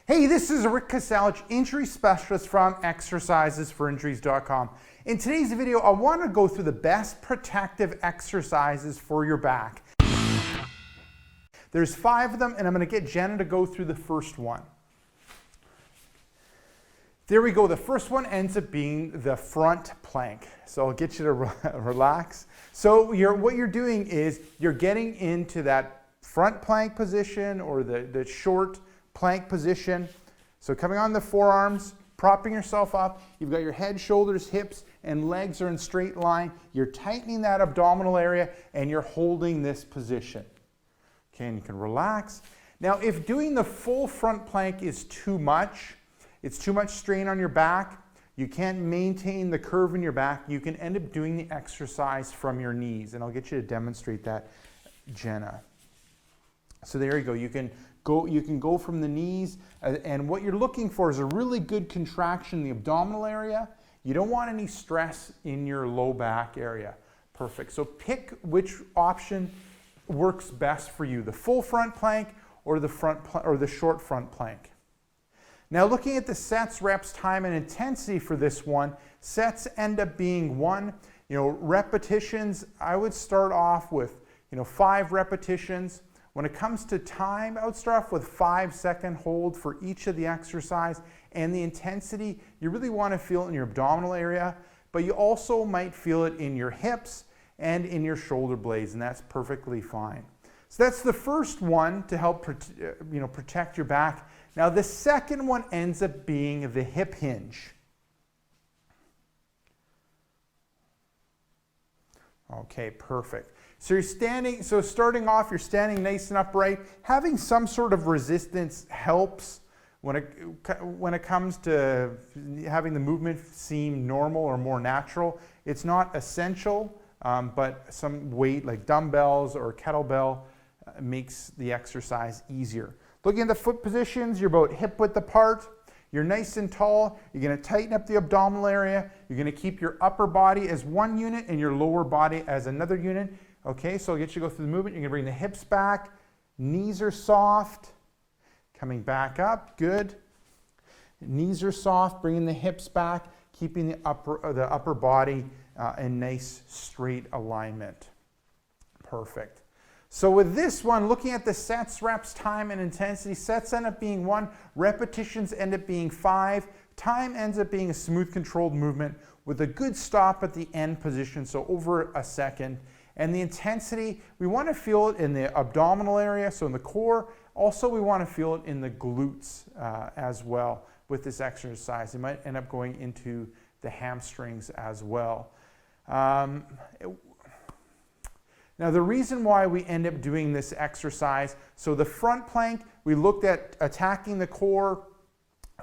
Hey, this is Rick Kasalich, injury specialist from exercisesforinjuries.com. In today's video, I want to go through the best protective exercises for your back. There's 5 of them, and I'm going to get Jenna to go through the first one. There we go. The first one ends up being the front plank. So I'll get you to relax. So what you're doing is you're getting into that front plank position or the short plank position. So coming on the forearms, propping yourself up. You've got your head, shoulders, hips, and legs are in straight line. You're tightening that abdominal area and you're holding this position. Okay, and you can relax. Now, if doing the full front plank is too much, it's too much strain on your back, you can't maintain the curve in your back, you can end up doing the exercise from your knees. And I'll get you to demonstrate that, Jenna. So there you go. You can go from the knees, and what you're looking for is a really good contraction in the abdominal area. You don't want any stress in your low back area. Perfect. So pick which option works best for you, the full front plank or the short front plank. Now looking at the sets, reps, time, and intensity for this one, sets end up being 1. Repetitions, I would start off with 5 repetitions. When it comes to time, I would start off with 5-second hold for each of the exercise, and the intensity, you really want to feel it in your abdominal area, but you also might feel it in your hips and in your shoulder blades, and that's perfectly fine. So that's the first one to help protect your back. Now the second one ends up being the hip hinge. Okay, perfect. So starting off, you're standing nice and upright. Having some sort of resistance helps when it comes to having the movement seem normal or more natural. It's not essential, but some weight like dumbbells or kettlebell makes the exercise easier. Looking at the foot positions, you're about hip width apart. You're nice and tall. You're going to tighten up the abdominal area. You're going to keep your upper body as one unit and your lower body as another unit. Okay, so I'll get you to go through the movement. You're going to bring the hips back. Knees are soft. Coming back up. Good. Knees are soft. Bringing the hips back. Keeping the upper body in nice straight alignment. Perfect. So with this one, looking at the sets, reps, time, and intensity, sets end up being 1, repetitions end up being 5, time ends up being a smooth, controlled movement with a good stop at the end position, so over a second. And the intensity, we want to feel it in the abdominal area, so in the core. Also, we want to feel it in the glutes as well with this exercise. It might end up going into the hamstrings as well. Now the reason why we end up doing this exercise, so the front plank, we looked at attacking the core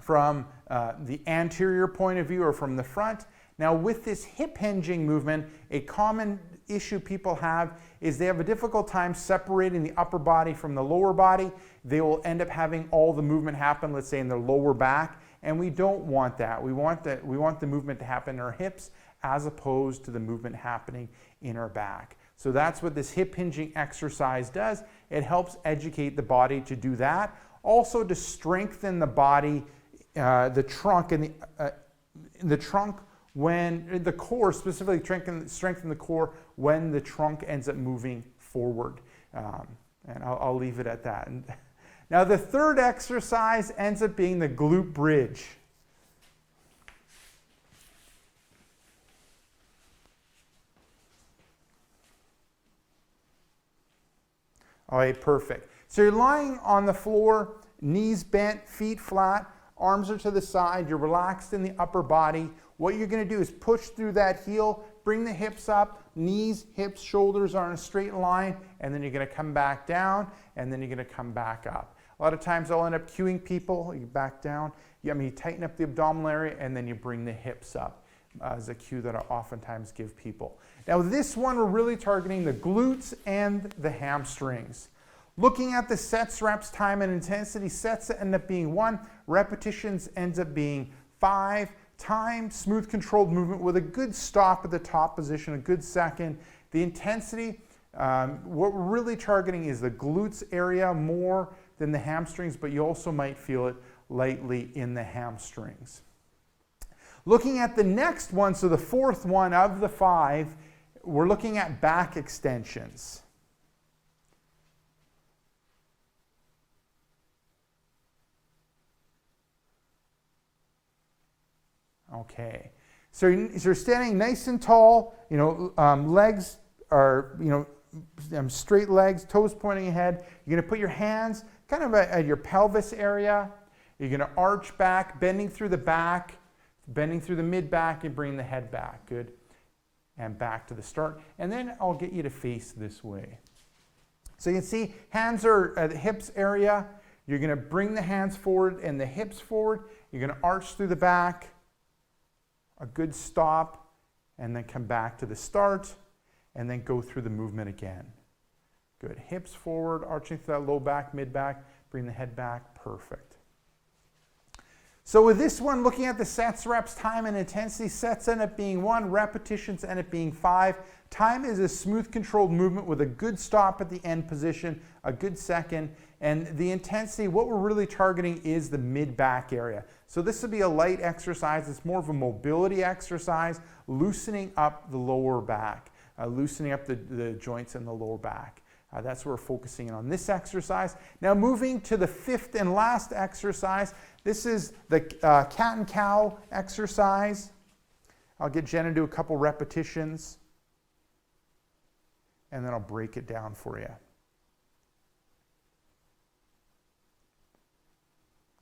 from the anterior point of view or from the front. Now with this hip hinging movement, a common issue people have is they have a difficult time separating the upper body from the lower body. They will end up having all the movement happen, let's say in their lower back, and we don't want that. We want the movement to happen in our hips as opposed to the movement happening in our back. So that's what this hip hinging exercise does. It helps educate the body to do that. Also to strengthen the body, the trunk, and the trunk when the core, specifically strengthen the core when the trunk ends up moving forward. And I'll leave it at that. And now the third exercise ends up being the glute bridge. All right, perfect. So you're lying on the floor, knees bent, feet flat, arms are to the side, you're relaxed in the upper body. What you're going to do is push through that heel, bring the hips up, knees, hips, shoulders are in a straight line, and then you're going to come back down, and then you're going to come back up. A lot of times I'll end up cueing people, you back down, you tighten up the abdominal area, and then you bring the hips up as a cue that I oftentimes give people. Now this one, we're really targeting the glutes and the hamstrings. Looking at the sets, reps, time, and intensity, sets end up being 1, repetitions ends up being 5, time, smooth, controlled movement with a good stop at the top position, a good second. The intensity, what we're really targeting is the glutes area more than the hamstrings, but you also might feel it lightly in the hamstrings. Looking at the next one, so the fourth one of the 5, we're looking at back extensions. Okay, so you're standing nice and tall, legs are, straight legs, toes pointing ahead. You're gonna put your hands kind of at your pelvis area. You're gonna arch back, bending through the back, bending through the mid-back, and bring the head back, good. And back to the start. And then I'll get you to face this way. So you can see hands are at the hips area. You're gonna bring the hands forward and the hips forward. You're gonna arch through the back, a good stop, and then come back to the start, and then go through the movement again. Good, hips forward, arching through that low back, mid back, bring the head back, perfect. So with this one, looking at the sets, reps, time, and intensity, sets end up being 1, repetitions end up being 5. Time is a smooth, controlled movement with a good stop at the end position, a good second, and the intensity, what we're really targeting is the mid-back area. So this would be a light exercise. It's more of a mobility exercise, loosening up the lower back, loosening up the joints in the lower back. That's what we're focusing on this exercise. Now moving to the 5th and last exercise. This is the cat and cow exercise. I'll get Jen to do a couple repetitions, and then I'll break it down for you.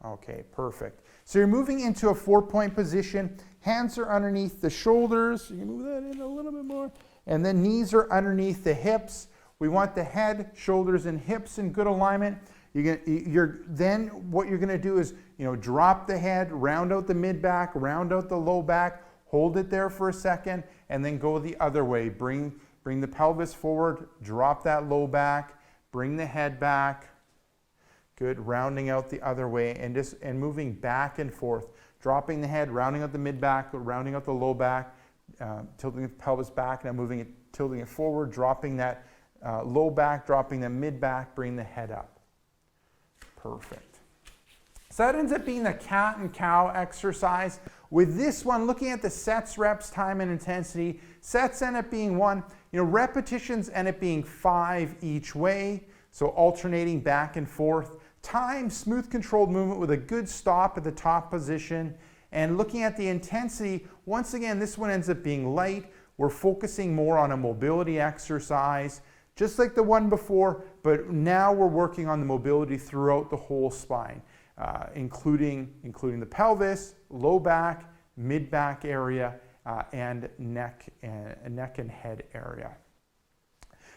Okay, perfect. So you're moving into a 4-point position. Hands are underneath the shoulders. You can move that in a little bit more. And then knees are underneath the hips. We want the head, shoulders, and hips in good alignment. Then what you're going to do is, drop the head, round out the mid-back, round out the low back, hold it there for a second, and then go the other way. Bring the pelvis forward, drop that low back, bring the head back. Good, rounding out the other way, and moving back and forth. Dropping the head, rounding out the mid-back, rounding out the low back, tilting the pelvis back, now tilting it forward, dropping that low back, dropping the mid-back, bring the head up. Perfect. So that ends up being the cat and cow exercise. With this one, looking at the sets, reps, time, and intensity, sets end up being 1. Repetitions end up being 5 each way, so alternating back and forth. Time, smooth, controlled movement with a good stop at the top position. And looking at the intensity, once again, this one ends up being light. We're focusing more on a mobility exercise, just like the one before, but now we're working on the mobility throughout the whole spine, including the pelvis, low back, mid-back area, and neck and head area.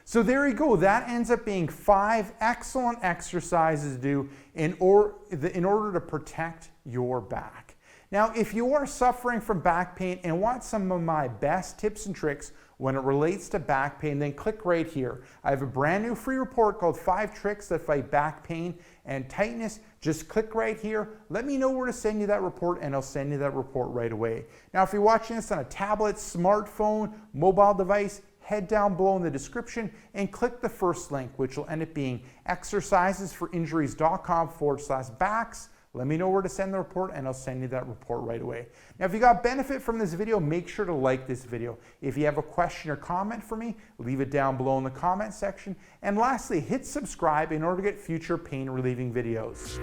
So there you go. That ends up being 5 excellent exercises to do in order to protect your back. Now, if you are suffering from back pain and want some of my best tips and tricks when it relates to back pain, then click right here. I have a brand new free report called 5 Tricks That Fight Back Pain and Tightness. Just click right here. Let me know where to send you that report, and I'll send you that report right away. Now, if you're watching this on a tablet, smartphone, mobile device, head down below in the description and click the first link, which will end up being exercisesforinjuries.com/backs. Let me know where to send the report, and I'll send you that report right away. Now, if you got benefit from this video, make sure to like this video. If you have a question or comment for me, leave it down below in the comment section. And lastly, hit subscribe in order to get future pain relieving videos.